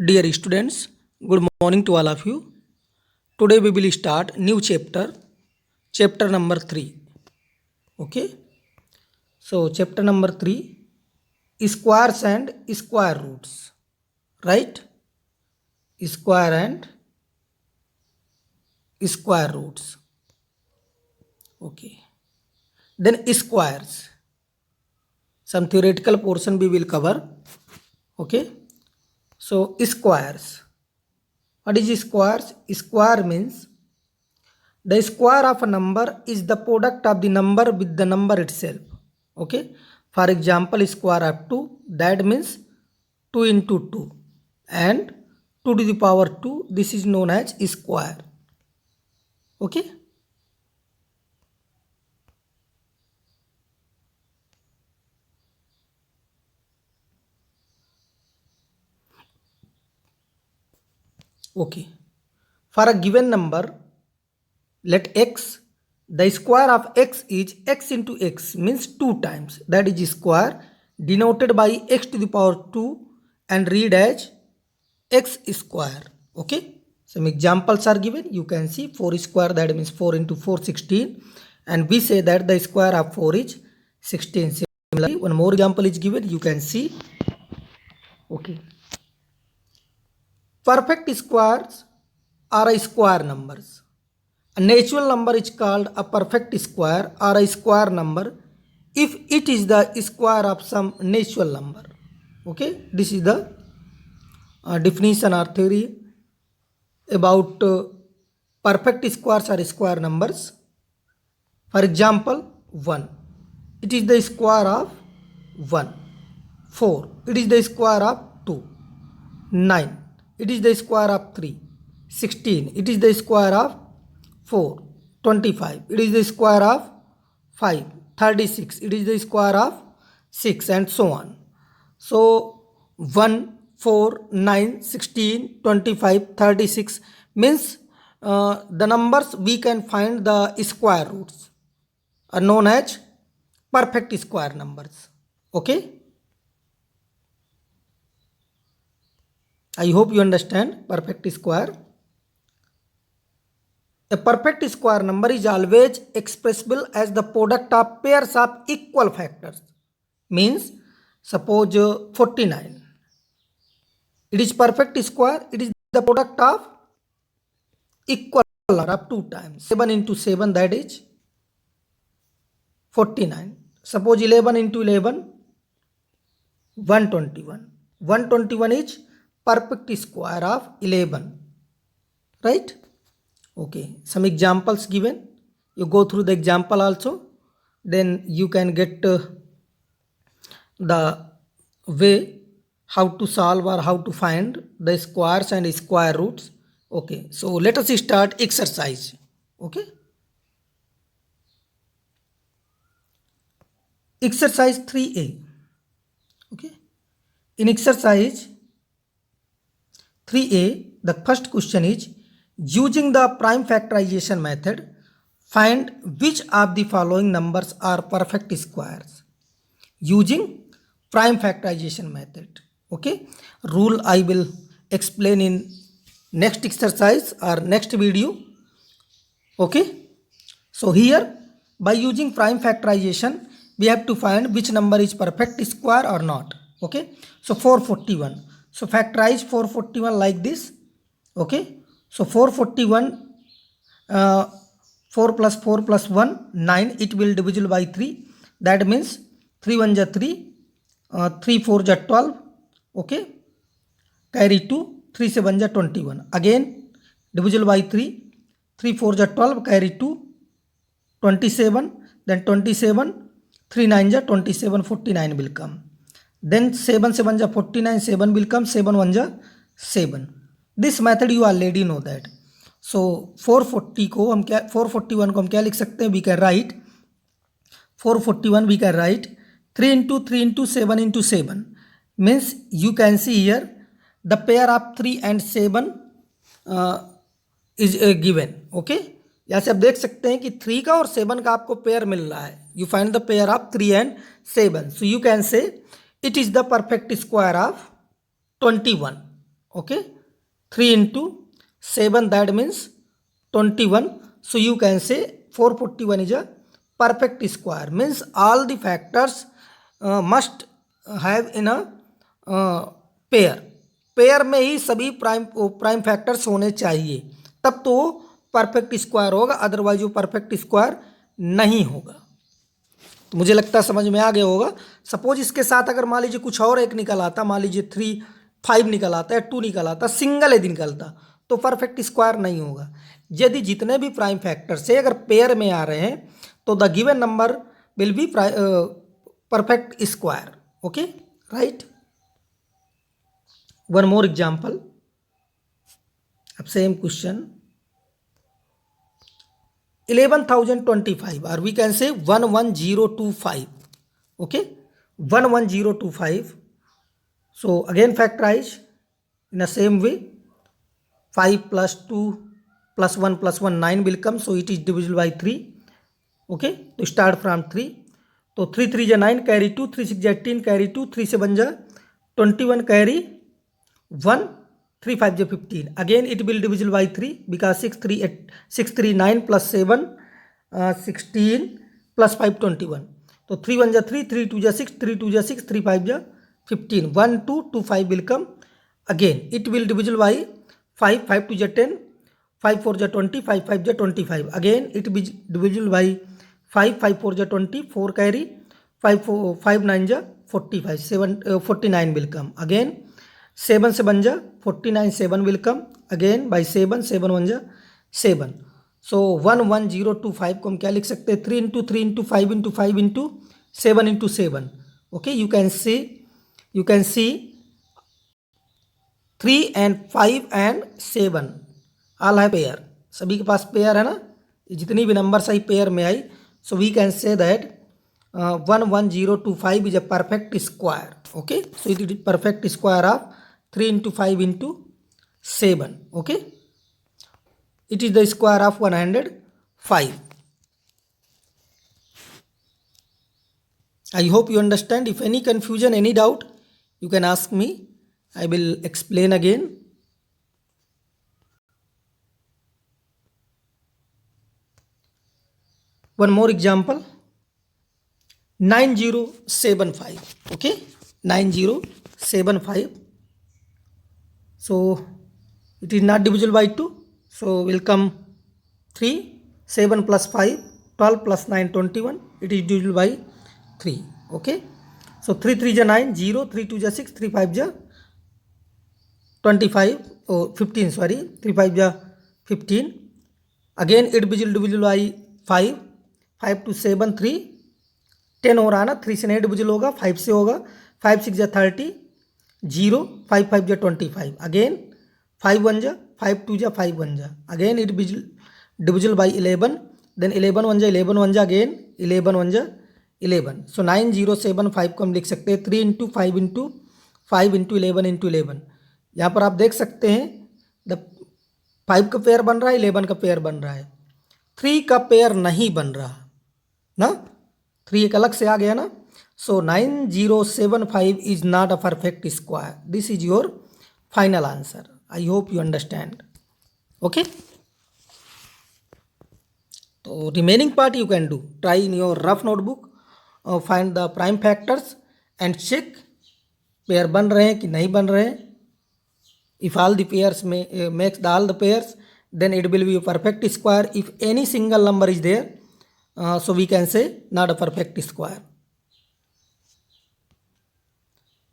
Dear students, good morning to all of you. Today we will start new chapter number 3. Okay. So chapter number 3, squares and square roots. Right? Square and square roots. Okay. Then squares. Some theoretical portion we will cover. Okay. So squares. What is squares? Square means the square of a number is the product of the number with the number itself. Okay. For example, square of 2, that means 2 into 2. And 2 to the power 2, this is known as square. Okay. Okay. For a given number, let x, the square of x is x into x, means 2 times. That is square denoted by x to the power 2 and read as x square. Okay. Some examples are given. You can see 4 square, that means 4 into 4, 16. And we say that the square of 4 is 16. Similarly, one more example is given. You can see. Okay. Perfect squares are square numbers. A natural number is called a perfect square or a square number if it is the square of some natural number. Okay, this is the definition or theory about perfect squares or square numbers. For example, 1. It is the square of 1. 4. It is the square of 2. 9. It is the square of 3. 16. It is the square of 4. 25. It is the square of 5. 36. It is the square of 6 and so on. So 1, 4, 9, 16, 25, 36 means the numbers we can find the square roots are known as perfect square numbers. Okay. I hope you understand perfect square. A perfect square number is always expressible as the product of pairs of equal factors. Means, suppose 49. It is perfect square. It is the product of equal of 2 times. 7 into 7, that is 49. Suppose 11 into 11, 121. 121 is perfect square of 11. Right? Okay. Some examples given. You go through the example also. Then you can get the way how to solve or how to find the squares and square roots. Okay. So let us start exercise. Okay. Exercise 3A. Okay. In exercise 3A, the first question is, using the prime factorization method, find which of the following numbers are perfect squares. Using prime factorization method. Okay. Rule I will explain in next exercise or next video. Okay. So here, by using prime factorization, we have to find which number is perfect square or not. Okay. So 441. So factorize 441 like this. Okay. So 441, 4 plus 4 plus 1, 9. It will divisible by 3. That means 3 1 ja 3, 3 4 ja 12. Okay. Carry 2, 3 7 ja 21. Again divisible by 3, 3 4 ja 12, carry 2, 27. Then 27, 3 9 ja 27, 49 will come. Then 7 7 ja 49, 7 will come, 7 1 ja 7. This method you already know that. So 440 को हम क्या 441 को हम क्या लिख सकते हैं? We can write 441 we can write 3 into 3 into 7 into 7 means you can see here the pair of 3 and 7 is given. Okay. यहाँ से आप देख सकते हैं कि 3 का और 7 का आपको पेयर मिल रहा है. You find the pair of 3 and 7. So you can say it is the perfect square of 21. Okay, 3 into 7, that means 21. So you can say 441 is a perfect square, means all the factors must have in a pair, pair में ही सभी prime factors होने चाहिए, तब तो वो perfect square होगा, otherwise वो perfect square नहीं होगा। तो मुझे लगता है समझ में आ गया होगा। सपोज इसके साथ अगर मान लीजिए कुछ और एक निकल आता, मान लीजिए 3, 5 निकल आता या 2 निकल आता, सिंगल यदि निकलता तो परफेक्ट स्क्वायर नहीं होगा। यदि जितने भी प्राइम फैक्टर से अगर पेयर में आ रहे हैं तो the given number will be perfect square. Okay, right. One more example, अब same question, 11,025 or we can say 11025. Okay, 11025. So again factorize in the same way, 5 plus 2 plus 1 plus 1 9 will come, so it is divisible by 3. Okay, to start from 3, तो 3 3 जा 9 carry 2, 3 6 जा 18 carry 2, 3 से बन जा 21 carry 1, 3 5 जा 15. Again it will divisible by 3 because 6 3 9 plus 7 16 plus 5 21. तो 3 1 जा 3, 3 2 जा 6, 3 2 जा 6, 3 5 जा 15. 1 2 2 5 will come. Again it will divisible by 5, 5 2 जा 10, 5 4 जा 20, 5 5 जा 25. Again it will divisible by 5, 5 4 जा 20, 4 carry, 5 9 जा 45, 49 will come. Again 7 से बन जा 49, 7 will come. Again by 7, 7 1 जा 7. So 11025 को हम क्या लिख सकते हैं, 3 into 3 into 5 into 5 into 7 into 7. Okay, you can see 3 and 5 and 7 all have pair, सभी के पास पेयर है ना, जितनी भी नंबर सही पेयर में आई, so we can say that 11025 is a perfect square. Okay, so it is perfect square of 3 into 5 into 7. Okay, it is the square of 105. I hope you understand. If any confusion, any doubt, you can ask me. I will explain again. One more example, 9075. Okay, 9075. So it is not divisible by 2, so will come 3, 7 plus 5 12 plus 9 21, it is divisible by 3. Okay, so 3 3 ja 9, 0, 3 2 ja 6, 3 5 ja 25, oh 15, sorry, 3 5 ja 15. Again it will divisible by 5, 5 to 7 3, 10 हो रहा है ना, 3 से नहीं divisible होगा, 5 से होगा, 5 6 जा 30, 0, 5 5 जा 25. Again 5 1 जा 5 2 जा 5 1 जा. Again it will divisible by 11, then 11 1 जा 11 1 जा, again 11 1 जा 11. So 9075 को हम लिख सकते हैं 3 into 5 into 5 into 11 into 11. यहाँ पर आप देख सकते हैं द 5 का पेयर बन रहा है, 11 का पेयर बन रहा है, 3 का पेयर नहीं बन रहा ना, 3 एक अलग से आ गया ना. So 9075 is not a perfect square. This is your final answer. I hope you understand. Okay, तो remaining part you can do. Try in your rough notebook, find the prime factors and check pair बन रहे हैं कि नहीं बन रहे हैं. If all the pairs makes all the pairs, then it will be a perfect square. If any single number is there, so we can say not a perfect square.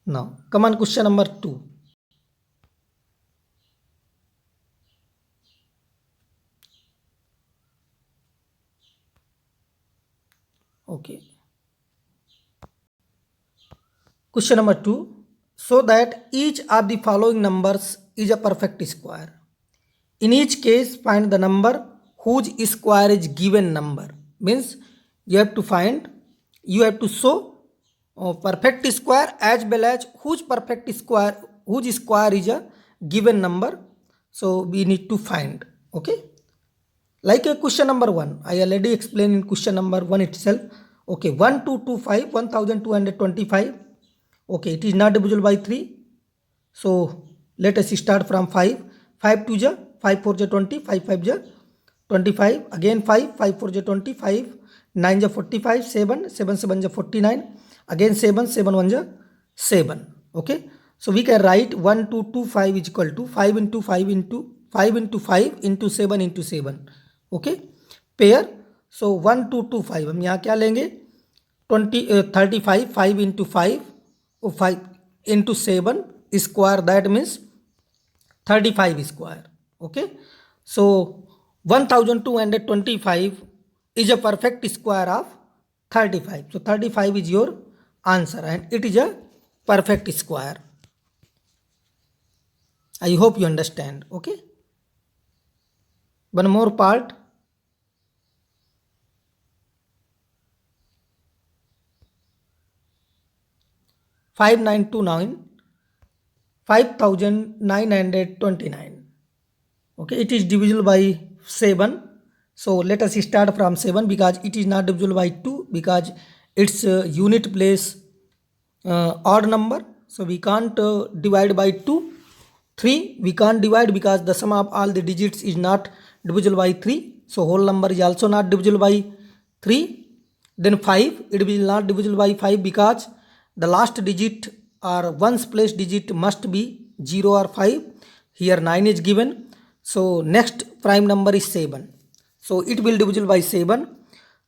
Now come on, question number 2. Okay, question number 2, so that each of the following numbers is a perfect square. In each case, find the number whose square is given number. Means you have to show perfect square as well as whose square is a given number. So we need to find. Okay, like a question number 1, I already explained in question number 1 itself. Okay, 1225, 1225. Okay, it is not divisible by 3. So let us start from 5, 5 2 जा 5 4 जा 20, 5 5 जा 25, again 5 5 4 जा 20, 5 9 जा 45, 7 7 7 जा 49, again 7 7 1 जा 7. Okay, so we can write 1 2 2 5 is equal to 5 into 5 into 5 into 5 into 7 into 7. Okay, pair. So 1 2 2 5 हम यहाँ क्या लेंगे 35 5 into 5 और 5 into 7 square, that means 35 square. Okay, so 1225 is a perfect square of 35. So 35 is your answer and it is a perfect square. I hope you understand. Okay, one more part. Five nine two nine 5929. Okay, it is divisible by 7. So let us start from 7 because it is not divisible by 2 because its unit place odd number. So we can't divide by 2. 3 we can't divide because the sum of all the digits is not divisible by 3. So whole number is also not divisible by 3. Then 5, it will not divisible by 5 because the last digit or ones place digit must be 0 or 5. Here 9 is given. So next prime number is 7. So it will divisible by 7.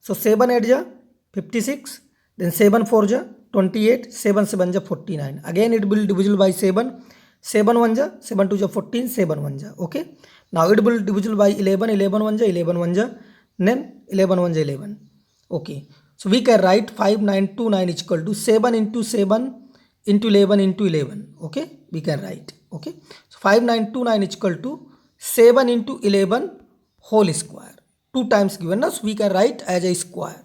So 7 8 ja 56. Then 7 4 ja 28. 7 7 ja 49. Again it will divisible by 7. 7 1 ja 7 2 ja 14. 7 1 ja. Okay. Now it will divisible by 11. 11 1 ja 11 1 ja. Then 11 1 ja 11. Okay. So we can write 5929 is equal to 7 into 7 into 11 into 11. Okay, we can write. Okay, so 5929 is equal to 7 into 11 whole square. 2 times given us, so we can write as a square.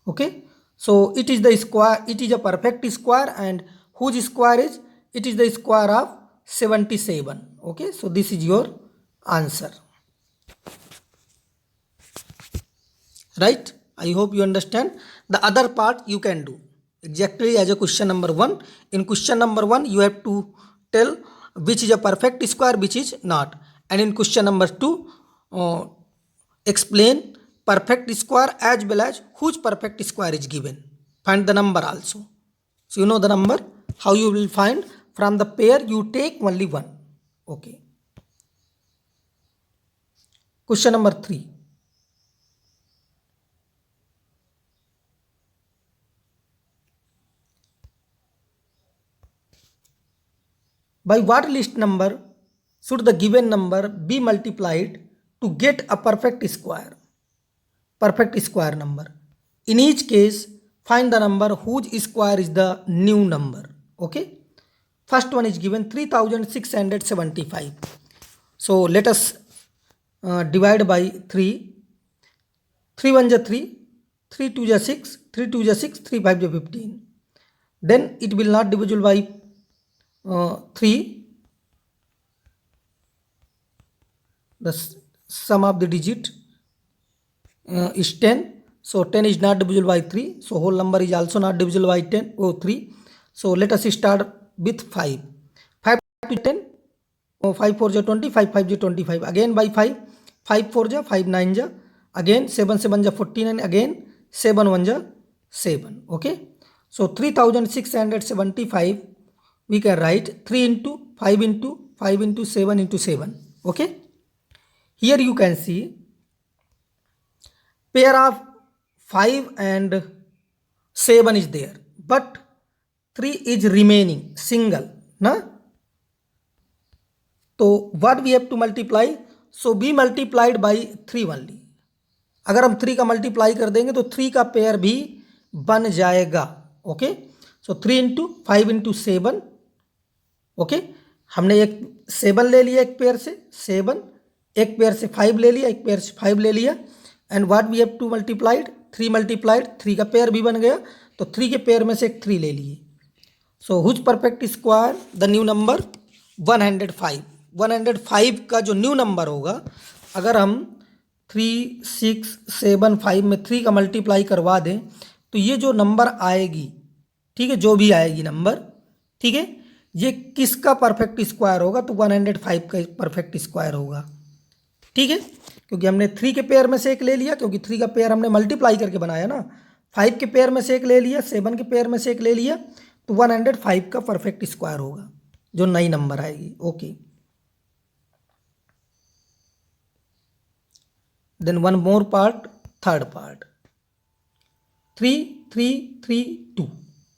Okay, so it is the square, it is a perfect square, and whose square is? It is the square of 77. Okay, so this is your answer. Right? I hope you understand. The other part you can do exactly as a question number 1. In question number 1, you have to tell which is a perfect square, which is not. And in question number 2, explain perfect square as well as whose perfect square is given. Find the number also. So you know the number. How you will find? From the pair you take only one. Okay. Question number 3. By what list number should the given number be multiplied to get a perfect square? Perfect square number. In each case, find the number whose square is the new number. Okay. First one is given 3675. So let us divide by 3. 3 1 ja 3. 3 2 ja 6. 3 2 ja 6. 3 5 ja 15. Then it will not divisible by 3. The sum of the digit is 10. So 10 is not divisible by 3. So whole number is also not divisible by 10 or 3. So let us start with 5. 5 to 10. 5 4 ja 20. 5 5 ja 25. Again by 5. 5 4 ja 5 9 ja. Again 7 7 ja 49. Again 7 1 ja 7. Okay. So 3675. We can write 3 into 5 into 5 into 7 into 7. Okay. Here you can see pair of 5 and 7 is there, but 3 is remaining single. Na? So what we have to multiply? So be multiplied by 3 only. अगर हम 3 का multiply कर देंगे तो 3 का pair भी बन जाएगा. ओके. सो 3 इंटू 5 इंटू 7. ओके. हमने एक 7 ले लिया एक पेयर से 7, एक पेयर से 5 ले लिया, एक पेयर से 5 ले लिया. And what we have to multiplied 3 multiplied 3 का पेयर भी बन गया. तो 3 के पेयर में से एक 3 ले लिए. So whose perfect square the new number 105. 105 का जो न्यू नंबर होगा, अगर हम 3 6 7 5 में 3 का मल्टीप्लाई करवा दें तो ये जो नंबर आएगी, ठीक है, जो भी आएगी नंबर, ठीक है, ये किसका परफेक्ट स्क्वायर होगा, तो 105 का परफेक्ट स्क्वायर होगा। ठीक है, क्योंकि हमने 3 के पेयर में से एक ले लिया, क्योंकि 3 का पेयर हमने मल्टीप्लाई करके बनाया ना, 5 के पेयर में से एक ले लिया, 7 के पेयर में से एक ले लिया, तो 105 का परफेक्ट स्क्वायर होगा जो नई नंबर आएगी। Okay, then one more part, third part, 3332।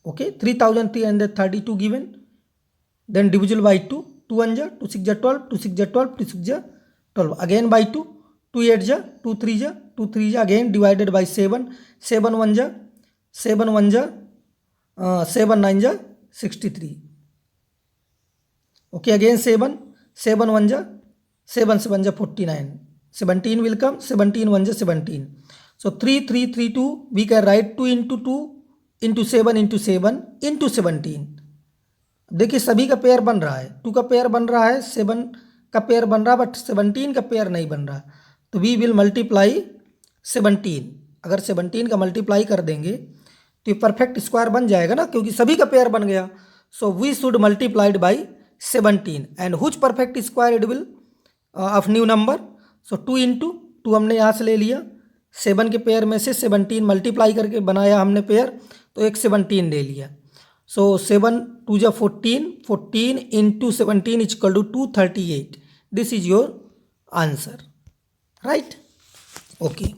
Okay, 3332 given, then divisible by 2, 2 1 जा 2 6 जा 12, 2 6 जा 12, 2 6 जा 12, again by 2, 2 8 जा 2 3 जा 2 3 जा, again divided by 7, 7 1 जा 7 1 जा 7 9 जा 63। ओके, again 7 7 1 जा 7 7 जा 49, 17 will come, 17 1 जा 17। so 3332 we can write 2 into 2 into 7 into 7 into 17। देखिए सभी का पेयर बन रहा है, 2 का पेयर बन रहा है, 7 का पेयर बन रहा है, बट 17 का पेयर नहीं बन रहा। तो वी विल मल्टीप्लाई 17। अगर 17 का मल्टीप्लाई कर देंगे तो ये परफेक्ट स्क्वायर बन जाएगा ना, क्योंकि सभी का पेयर बन गया। So we should multiplied by 17 and which perfect square it will of new number. So 2 into 2 हमने यहाँ से ले लिया, 7 के पेयर में से 17 मल्टीप्लाई करके बनाया हमने पेयर, तो एक 17 ले लिया। So 7 2 जा 14, 14 into 17 is equal to 238. This is your answer, right? Okay.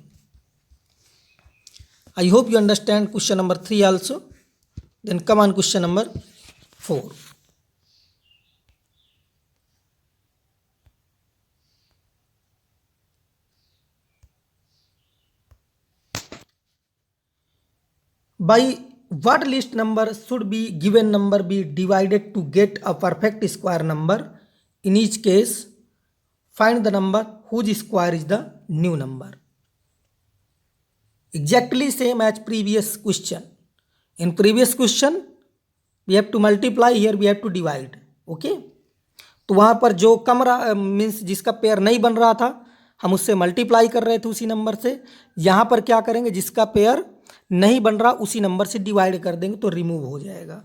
I hope you understand question number 3 also. Then come on question number 4. By what list number should be given number be divided to get a perfect square number? In each case, find the number whose square is the new number. Exactly same as previous question. In previous question, we have to multiply, here we have to divide. Okay? तो वहाँ पर जो कम रहा means जिसका pair नहीं बन रहा था, हम उससे मल्टीप्लाई कर रहे थे उसी नंबर से। यहाँ पर क्या करेंगे, जिसका पेयर नहीं बन रहा उसी नंबर से डिवाइड कर देंगे तो रिमूव हो जाएगा।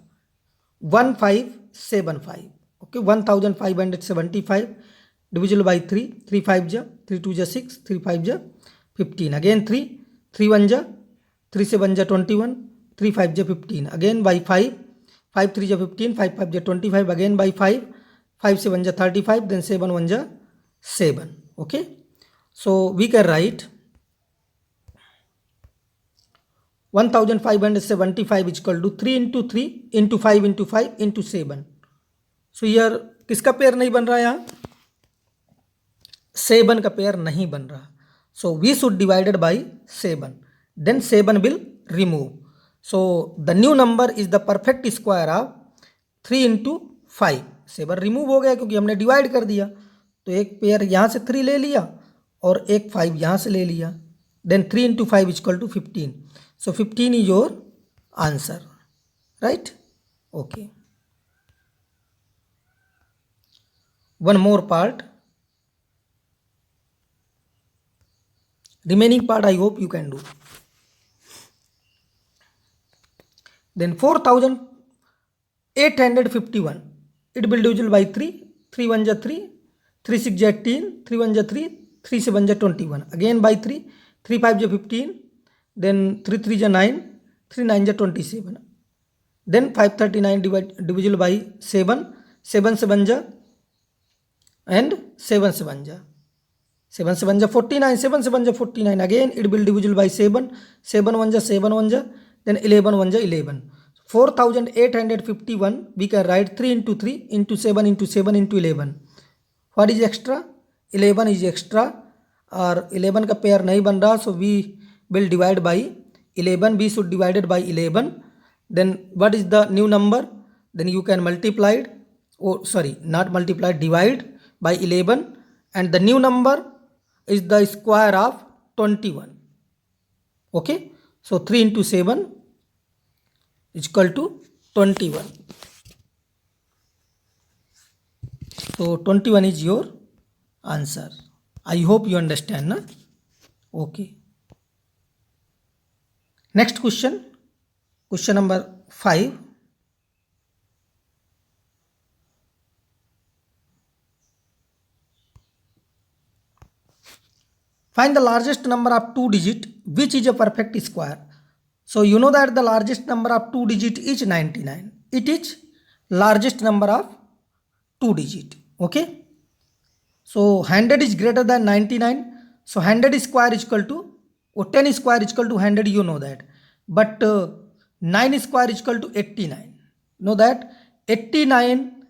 1575। ओके, 1575 डिविजिबल बाई 3, 3 5 जा 3 2 जा 6, 3 5 जा 15, अगेन 3 3 1 जा 3 7 जा 21, 3 5 जा 15, अगेन बाई 5 5 3 जा 15, 5 5 जा 25, अगेन बाई 5 5 7 जा 35, देन 7 1 जा 7। Okay, so we can write 1575 is equal to 3 into 3 into 5 into 5 into 7। सो यार किसका पेयर नहीं बन रहा है, यहाँ 7 का पेयर नहीं बन रहा। So we should divided by 7, then 7 will remove. So the new number is the perfect square of 3 into 5। 7 remove हो गया क्योंकि हमने डिवाइड कर दिया, तो एक पेयर यहाँ से 3 ले लिया और एक 5 यहाँ से ले लिया, then 3 into 5 is equal to 15। So 15 is your answer, right? Okay. One more part. Remaining part I hope you can do. Then 4851. It will divisible by 3. 3 1 ja 3, 3 6 ja 18, 3 1 ja 3, 3 7 ja 21. Again by 3, 3 5 ja 15. Then 3 3 ja 9, 3 9 ja 27, then 539 divisible by 7, 7 7 ja and 7 7 ja 7 7 ja 49, 7 7 ja 49, again it will divisible by 7, 7 1 ja 7 1 ja, then 11 1 ja 11। 4851 we can write 3 into 3 into 7 into 7 into 11। what is extra, 11 is extra, और 11 का pair नहीं बन रहा, so we will divide by 11, we should divided by 11, then what is the new number, then you can multiply it, oh sorry not multiply, divide by 11 and the new number is the square of 21। okay, so 3 into 7 is equal to 21। so 21 is your answer। I hope you understand na? okay, next question, question number 5। find the largest number of two digit which is a perfect square. So you know that the largest number of two digit is 99. It is largest number of two digit. Okay, so 100 is greater than 99, so 100 square is equal to, or 10 square is equal to 100, you know that. But 9 square is equal to 89. Know that 89,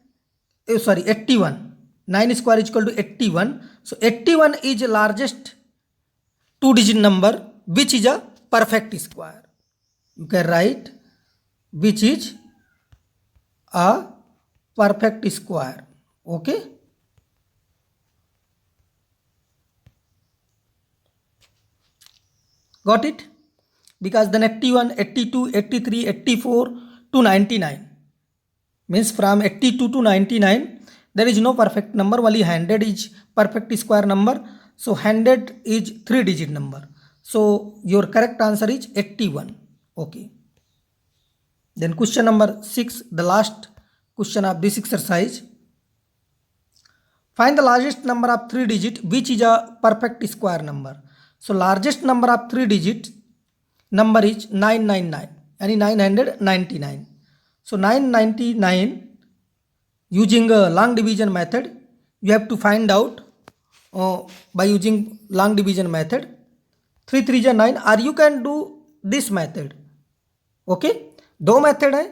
81. 9 square is equal to 81. So 81 is the largest two digit number which is a perfect square. You can write which is a perfect square. Okay, got it? Because then 81, 82, 83, 84 to 99 means from 82 to 99 there is no perfect number, only 100 is perfect square number. So 100 is 3 digit number, so your correct answer is 81. Okay, then question number 6, the last question of this exercise. Find the largest number of 3 digit which is a perfect square number. So largest number of 3 digit number is 999, and 999. So 999 using a long division method you have to find out by using long division method. 3 3 is 9, or you can do this method. Okay, दो method है,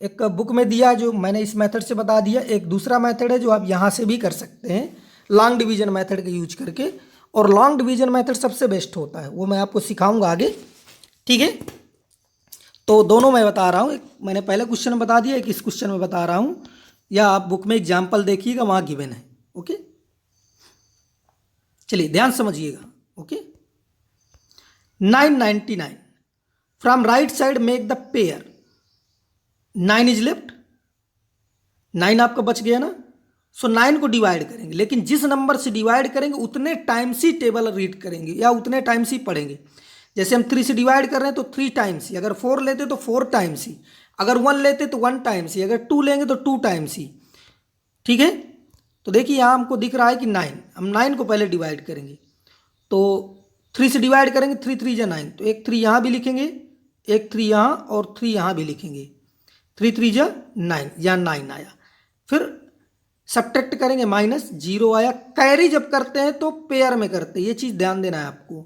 एक book में दिया जो मैंने इस method से बता दिया, एक दूसरा मेथड है जो आप यहाँ से भी कर सकते हैं लॉन्ग डिवीजन मेथड का यूज करके, और लॉन्ग डिवीजन मेथड सबसे बेस्ट होता है, वो मैं आपको सिखाऊंगा आगे, ठीक है? तो दोनों मैं बता रहा हूँ, एक मैंने पहले क्वेश्चन में बता दिया, एक इस क्वेश्चन में बता रहा हूँ, या आप बुक में एग्जाम्पल देखिएगा वहाँ गिवन है। ओके, चलिए ध्यान समझिएगा। Okay, 999 from right side make the pair, 9 is left, 9 आपका बच गया ना, सो 9 को डिवाइड करेंगे, लेकिन जिस नंबर से डिवाइड करेंगे उतने टाइम्स ही टेबल रीड करेंगे या उतने टाइम्स ही पढ़ेंगे। जैसे हम 3 से डिवाइड कर रहे हैं तो 3 टाइम्स ही, अगर 4 लेते तो 4 टाइम्स ही, अगर 1 लेते तो 1 टाइम्स ही, अगर 2 लेंगे तो 2 टाइम्स ही। ठीक है, तो देखिए यहाँ हमको दिख रहा है कि 9, हम 9 को पहले डिवाइड करेंगे, तो 3 से डिवाइड करेंगे, 3 3 जा 9, तो एक 3 यहाँ भी लिखेंगे, एक 3 यहाँ और 3 यहाँ भी लिखेंगे, 3 3 जा 9, या 9 आया। फिर सब्ट्रैक्ट करेंगे, माइनस 0 आया। कैरी जब करते हैं तो पेयर में करते हैं, ये चीज़ ध्यान देना है आपको।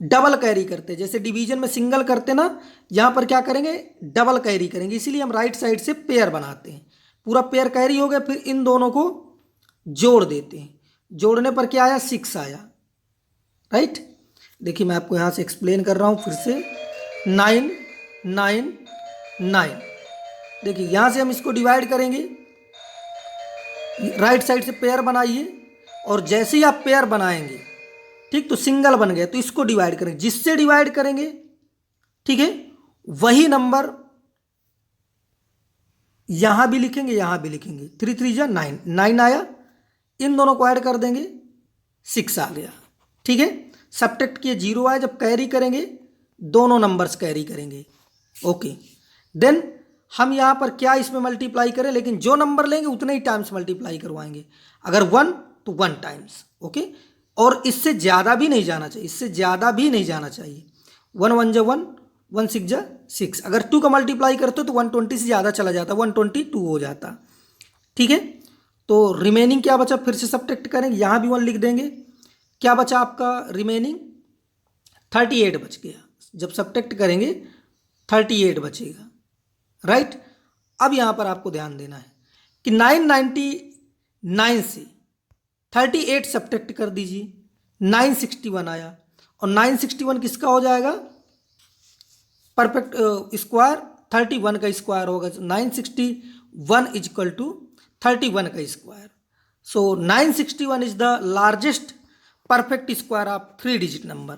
डबल कैरी करते हैं, जैसे डिवीजन में सिंगल करते ना, यहाँ पर क्या करेंगे, डबल कैरी करेंगे, इसीलिए हम राइट साइड से पेयर बनाते हैं। पूरा पेयर कैरी हो गया, फिर इन दोनों को जोड़ देते हैं, जोड़ने पर क्या आया, 6 आया। राइट, देखिए मैं आपको यहाँ से एक्सप्लेन कर रहा हूँ फिर से, 9 9 9, देखिए यहाँ से हम इसको डिवाइड करेंगे, राइट साइड से पेयर बनाइए, और जैसे ही आप पेयर बनाएंगे, ठीक, तो सिंगल बन गए, तो इसको डिवाइड करेंगे, जिससे डिवाइड करेंगे, ठीक है, वही नंबर यहां भी लिखेंगे, यहां भी लिखेंगे। 3 3 जा 9, 9 आया, इन दोनों को ऐड कर देंगे, 6 आ गया। ठीक है, सब्ट्रैक्ट किए, 0 आया, जब कैरी करेंगे दोनों नंबर्स कैरी करेंगे। ओके, देन हम यहाँ पर क्या इसमें मल्टीप्लाई करें, लेकिन जो नंबर लेंगे उतने ही टाइम्स मल्टीप्लाई करवाएंगे, अगर 1 तो 1 टाइम्स। ओके, और इससे ज़्यादा भी नहीं जाना चाहिए, इससे ज़्यादा भी नहीं जाना चाहिए। 1 1 जा 1, 1 6 जा 6, अगर 2 का मल्टीप्लाई करते हो तो 120 से ज़्यादा चला जाता, 122 हो जाता। ठीक है, तो रिमेनिंग क्या बचा, फिर से सब्ट्रैक्ट करेंगे, यहाँ भी 1 लिख देंगे, क्या बचा आपका रिमेनिंग, 38 बच गया। जब सब्ट्रैक्ट करेंगे 38 बचेगा। राइट, अब यहाँ पर आपको ध्यान देना है कि 999 से 38 सब्ट्रैक्ट कर दीजिए, 961 आया, और 961 किसका हो जाएगा, परफेक्ट स्क्वायर, 31 का स्क्वायर होगा। 961 इज इक्वल टू 31 का square. So 961 is the largest perfect square of 3 digit number.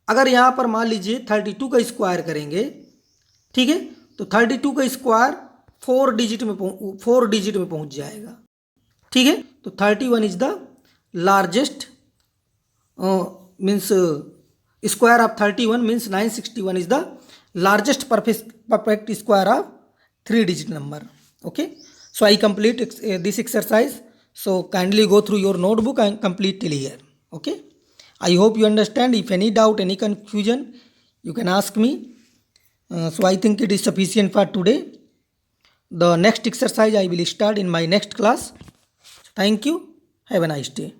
अगर यहाँ पर मान लीजिए 32 का स्क्वायर करेंगे, ठीक है, तो 32 का स्क्वायर 4 डिजिट में पहुँच जाएगा। ठीक है, तो 31 is the largest, means square of 31 means 961 is the largest perfect square of 3 digit number. Okay, so I complete this exercise, so kindly go through your notebook and complete till here. Okay, I hope you understand. If any doubt, any confusion, you can ask me. So I think it is sufficient for today. The next exercise I will start in my next class. Thank you. Have a nice day.